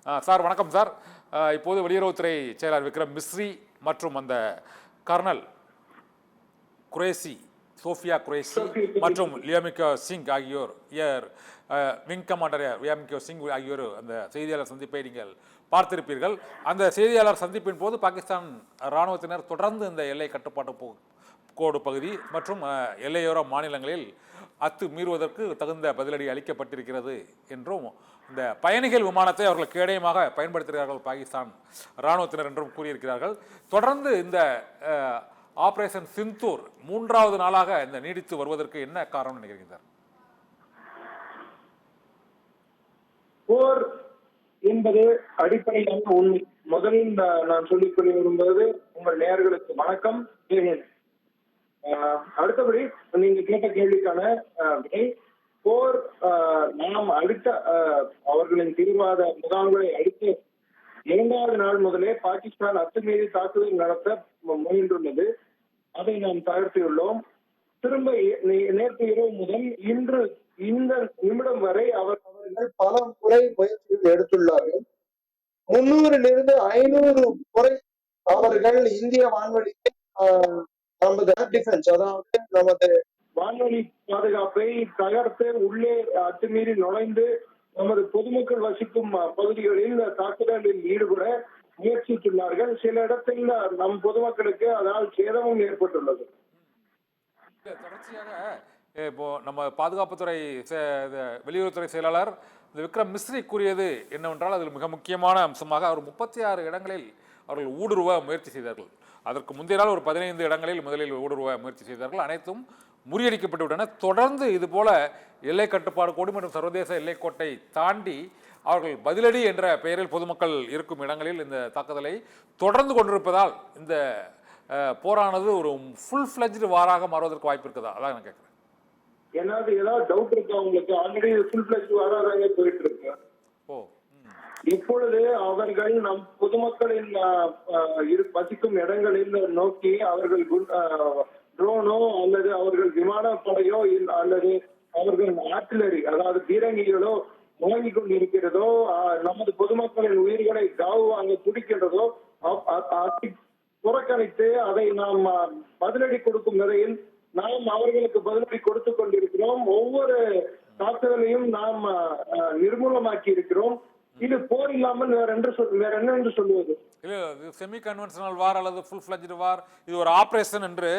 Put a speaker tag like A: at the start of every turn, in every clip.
A: Sir வணக்கம் sir. இப்போது வெளியுறவுத்துறை செயலர் விக்ரம் மிஸ்ரி மற்றும் அந்த கர்னல் குரேசி, சோஃபியா குரேசி மற்றும் லியாமிகோ சிங் ஆகியோர், விங் கமாண்டர் லியாமிகோ சிங் ஆகியோர் அந்த செய்தியாளர் சந்திப்பை நீங்கள் பார்த்திருப்பீர்கள். அந்த செய்தியாளர் சந்திப்பின் போது பாகிஸ்தான் இராணுவத்தினர் தொடர்ந்து இந்த எல்லை கட்டுப்பாட்டு கோடு பகுதி மற்றும் எல்லையோர மாநிலங்களில் மீறுவதற்கு தகுந்த பதிலடி அளிக்கப்பட்டிருக்கிறது என்றும், இந்த பயணிகள் விமானத்தை அவர்கள் கேடயமாக பயன்படுத்துகிறார்கள் பாகிஸ்தான் இராணுவத்தினர் என்றும் கூறியிருக்கிறார்கள். தொடர்ந்து இந்த ஆபரேஷன் சிந்தூர் 3வது நாளாக இந்த நீடித்து வருவதற்கு என்ன காரணம் நினைக்கிறீங்க சார்?
B: போர் என்பது அடிப்படையான உண்மை. முதலில் நான் சொல்லிக் கொள்ள விரும்புவது உங்கள் நேயர்களுக்கு வணக்கம். அடுத்தபடி நீங்க கேட்ட கேள்விக்கான விடை, போர் நாம் அடுத்த அவர்களின் தீவிரவாத முகாம்களை அடுத்து 2வது நாள் முதலே பாகிஸ்தான் அத்துமீறி தாக்குதல் நடத்த முயன்றுள்ளது. அதை நாம் தகர்த்தியுள்ளோம். திரும்ப நேற்று இரவு முதல் இன்று இந்த நிமிடம் வரை அவர்கள் பல முறை முயற்சிகள் எடுத்துள்ளார்கள். 300 500 முறை அவர்கள் இந்திய வான்வழியை நமது டிஃபென்ஸ், அதாவது நமது வான்வழி பாதுகாப்பை தகர்த்து உள்ளே அத்துமீறி நுழைந்து நமது பொதுமக்கள் வசிக்கும் பகுதிகளில் தாக்குதலில் ஈடுபட முயற்சித்துள்ளார்கள். சில இடத்தில் நம் பொதுமக்களுக்கு அதனால் சேதமும் ஏற்பட்டுள்ளது.
A: தொடர்ச்சியாக இப்போ நம்ம பாதுகாப்புத்துறை வெளியுறவுத்துறை செயலாளர் விக்ரம் மிஸ்ரி கூறியது என்னவென்றால், அதில் மிக முக்கியமான அம்சமாக அவர் 36 இடங்களில் அவர்கள் ஊடுருவ முயற்சி செய்தார்கள். அதற்கு முந்தைய நாள் ஒரு 15 இடங்களில் முதலில் ஊடுருவ முயற்சி செய்தார்கள். அனைத்தும் முறியடிக்கப்பட்டு விட்டன. தொடர்ந்து இதுபோல எல்லை கட்டுப்பாடு கோடு மற்றும் சர்வதேச எல்லைக்கோட்டை தாண்டி அவர்கள் பதிலடி என்ற பெயரில் பொதுமக்கள் இருக்கும் இடங்களில் இந்த தாக்குதலை தொடர்ந்து கொண்டிருப்பதால் இந்த போரானது ஒரு ஃபுல் ஃபிளஜ்டு வாராக மாறுவதற்கு வாய்ப்பு இருக்குதா? அதான் நான் கேட்கிறேன்.
B: ஏதாவது டவுட் இருக்கு அவங்களுக்கு? ஆல்ரெடி ஃபுல் ஃபிளஜ்டு வாராக போயிட்டு இருக்கு. இப்பொழுது அவர்கள் நம் பொதுமக்களின் வசிக்கும் இடங்களில் நோக்கி அவர்கள் ட்ரோனோ அல்லது அவர்கள் விமானப்படையோ அல்லது அவர்கள் ஆர்டிலரி, அதாவது பீரங்கிகளோ முழங்கிக் கொண்டிருக்கிறதோ, நமது பொதுமக்களின் உயிர்களை காவு வாங்க துடிக்கின்றதோ புறக்கணித்து அதை நாம் பதிலடி கொடுக்கும் நிலையில் நாம் அவர்களுக்கு பதிலடி கொடுத்து கொண்டிருக்கிறோம். ஒவ்வொரு தாக்குதலையும் நாம் நிர்மூலமாக்கி இருக்கிறோம். இது போர் இல்லாமல் வேற என்ன என்று சொல்லுவது?
A: செமி கன்வென்ஷனல் வார் அல்லது ஃபுல் ஃபிளஜ்டு வார், இது ஒரு ஆபரேஷன் என்று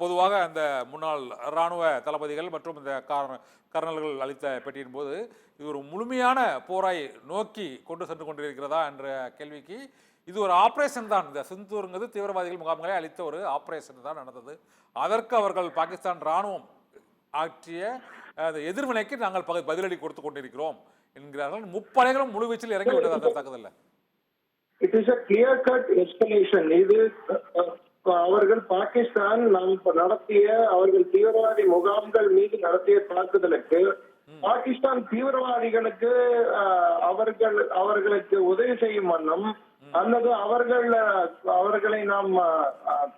A: பொதுவாக அந்த முன்னாள் இராணுவ தளபதிகள் மற்றும் இந்த கர்னல்கள் அளித்த பேட்டியின் போது, இது ஒரு முழுமையான போரை நோக்கி கொண்டு சென்று கொண்டிருக்கிறதா என்ற கேள்விக்கு, இது ஒரு ஆபரேஷன் தான். இந்த சிந்தூருங்கிறது தீவிரவாதிகள் முகாம்களை அளித்த ஒரு ஆபரேஷன் தான் நடந்தது. அதற்கு அவர்கள் பாகிஸ்தான் இராணுவம் ஆற்றிய எதிர்வினைக்கு நாங்கள் பதிலடி கொடுத்து கொண்டிருக்கிறோம் என்கிறார்கள். முப்படைகளும் முழுவீச்சில் இறங்கி விட்டது அந்த தாக்குதல்ல.
B: It is a clear cut escalation. இது அவர்கள் பாகிஸ்தான் நடத்திய அவர்கள் தீவிரவாதி முகாம்கள் மீது நடத்திய தாக்குதலுக்கு பாகிஸ்தான் தீவிரவாதிகளுக்கு அவர்களுக்கு உதவி செய்யும் வண்ணம் அல்லது அவர்களை நாம்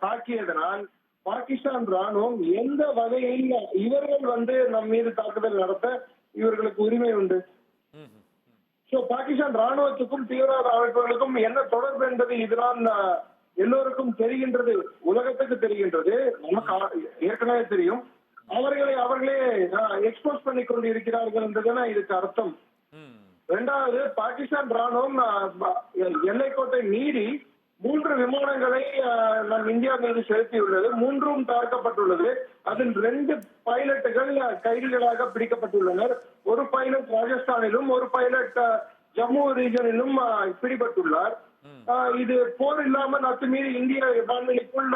B: தாக்கியதனால் பாகிஸ்தான் ராணுவம் எந்த வகையில் இவர்கள் நம் மீது தாக்குதல் நடத்த இவர்களுக்கு உரிமை உண்டு? பாகிஸ்தான் ராணுவத்துக்கும் தீவிரவாத அமைப்புகளுக்கும் என்ன தொடர்பு என்பது இதுதான் எல்லோருக்கும் தெரிகின்றது, உலகத்துக்கு தெரிகின்றது, நமக்கு ஏற்கனவே தெரியும். அவர்களே எக்ஸ்போஸ் பண்ணி கொண்டு இருக்கிறார்கள் என்றதுனா இதுக்கு அர்த்தம். 2வது, பாகிஸ்தான் ராணுவம் எல்லைக்கோட்டை மீறி 3 விமானங்களை நம் இந்தியா மீது செலுத்தியுள்ளது. 3ம் தகர்க்கப்பட்டுள்ளது. அதில் 2 பைலட்டுகள் கைதிகளாக பிடிக்கப்பட்டுள்ளனர். ஒரு பைலட் ராஜஸ்தானிலும் ஒரு பைலட் ஜம்மு ரீஜனிலும் பிடிபட்டுள்ளார். இது போர் இல்லாமல் அத்துமீறி இந்திய வான்வெளிக்குள்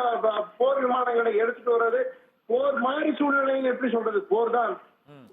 B: போர் விமானங்களை எடுத்துட்டு வர்றது போர் மாதிரி சூழ்நிலைன்னு எப்படி சொல்றது? போர் தான்.